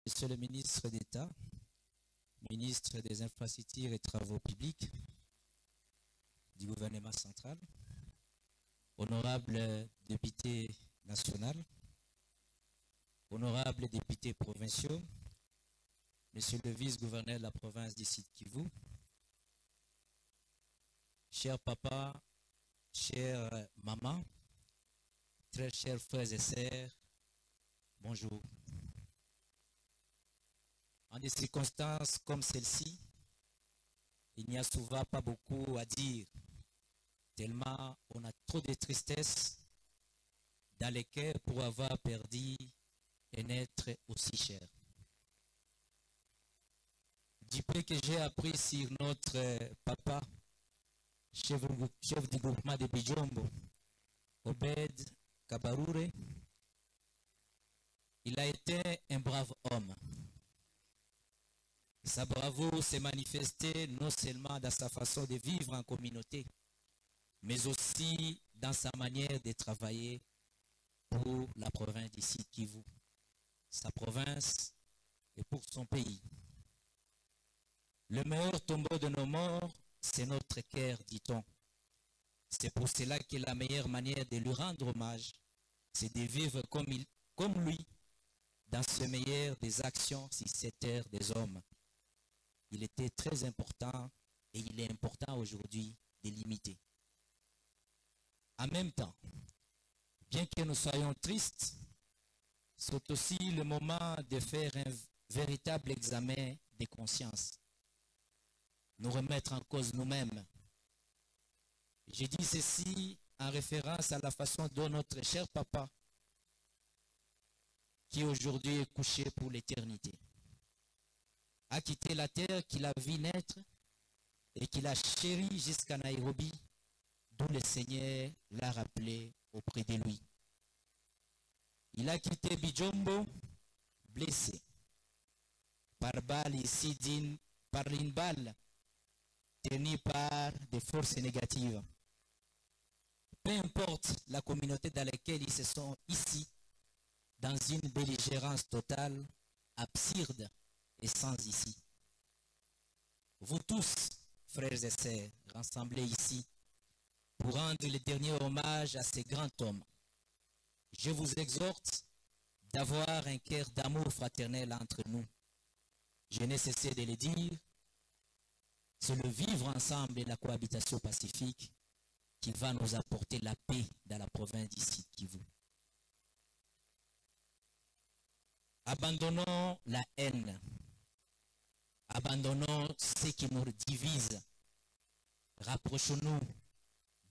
Monsieur le ministre d'État, ministre des Infrastructures et Travaux publics du gouvernement central, honorables députés nationaux, honorables députés provinciaux, monsieur le vice-gouverneur de la province du Sud Kivu, cher papa, chère maman, très chers frères et sœurs, bonjour. En des circonstances comme celle-ci, il n'y a souvent pas beaucoup à dire, tellement on a trop de tristesse dans les cœurs pour avoir perdu un être aussi cher. Du peu que j'ai appris sur notre papa, chef du groupement de Bijombo, Obed Kabaroure, il a été un brave homme. Sa bravoure s'est manifestée non seulement dans sa façon de vivre en communauté, mais aussi dans sa manière de travailler pour la province du Sud Kivu, sa province et pour son pays. Le meilleur tombeau de nos morts, c'est notre cœur, dit-on. C'est pour cela que la meilleure manière de lui rendre hommage, c'est de vivre comme lui, dans ce meilleur des actions sur cette terre des hommes. Il était très important et il est important aujourd'hui de l'imiter. En même temps, bien que nous soyons tristes, c'est aussi le moment de faire un véritable examen de conscience. Nous remettre en cause nous-mêmes. Je dis ceci en référence à la façon dont notre cher papa, qui aujourd'hui est couché pour l'éternité, a quitté la terre qu'il a vu naître et qu'il a chérie jusqu'à Nairobi, d'où le Seigneur l'a rappelé auprès de lui. Il a quitté Bijombo blessé par balle ici par une balle tenue par des forces négatives. Peu importe la communauté dans laquelle ils se sont ici, dans une belligérance totale, absurde et sans issue. Vous tous, frères et sœurs, rassemblés ici, pour rendre le dernier hommage à ce grand homme, je vous exhorte d'avoir un cœur d'amour fraternel entre nous. Je n'ai cessé de le dire, c'est le vivre ensemble et la cohabitation pacifique qui va nous apporter la paix dans la province du Sud Kivu. Abandonnons la haine. Abandonnons ce qui nous divise. Rapprochons-nous.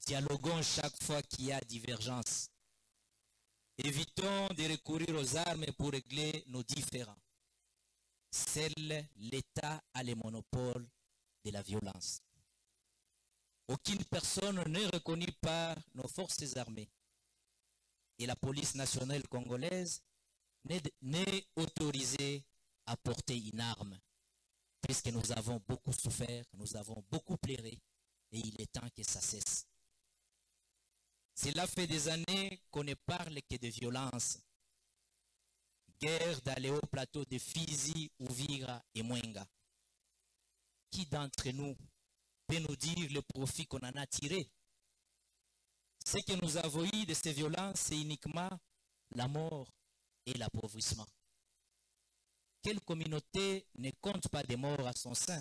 Dialoguons chaque fois qu'il y a divergence. Évitons de recourir aux armes pour régler nos différends. Seul l'État a le monopole de la violence. Aucune personne n'est reconnue par nos forces armées. Et la police nationale congolaise n'est autorisée à porter une arme. Puisque nous avons beaucoup souffert, nous avons beaucoup pleuré, et il est temps que ça cesse. Cela fait des années qu'on ne parle que de violence. Guerre dans les hauts plateaux de Fizi, Uvira et Mwenga. Qui d'entre nous peut nous dire le profit qu'on en a tiré? Ce que nous avons eu de ces violences, c'est uniquement la mort et l'appauvrissement. Quelle communauté ne compte pas de morts à son sein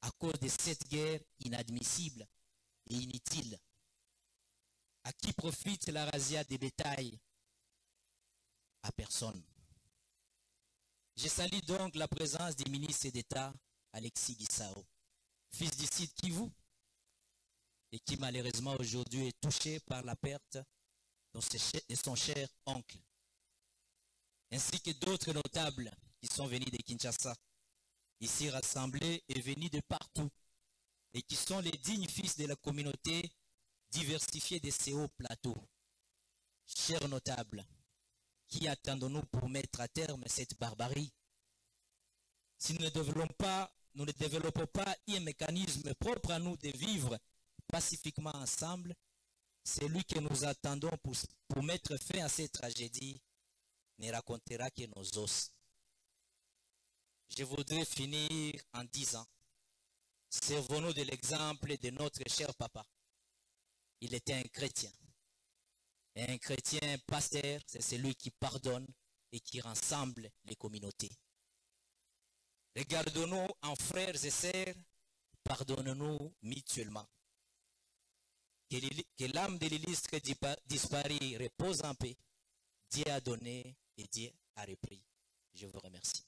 à cause de cette guerre inadmissible et inutile? À qui profite la razzia des bétails? À personne. Je salue donc la présence du ministre d'État Alexis Gisao, fils du Sud Kivu, et qui malheureusement aujourd'hui est touché par la perte de son cher oncle, ainsi que d'autres notables qui sont venus de Kinshasa, ici rassemblés et venus de partout, et qui sont les dignes fils de la communauté diversifiée de ces hauts plateaux. Chers notables, qui attendons-nous pour mettre à terme cette barbarie? Si nous ne développons pas un mécanisme propre à nous de vivre pacifiquement ensemble, c'est lui que nous attendons pour mettre fin à cette tragédie ne racontera que nos os. je voudrais finir en disant, servons-nous de l'exemple de notre cher papa. Il était un chrétien. Et un chrétien pasteur, c'est celui qui pardonne et qui rassemble les communautés. Regardons-nous en frères et sœurs, pardonnons-nous mutuellement. Que l'âme de l'illustre disparu repose en paix. Dieu a donné et Dieu a repris. Je vous remercie.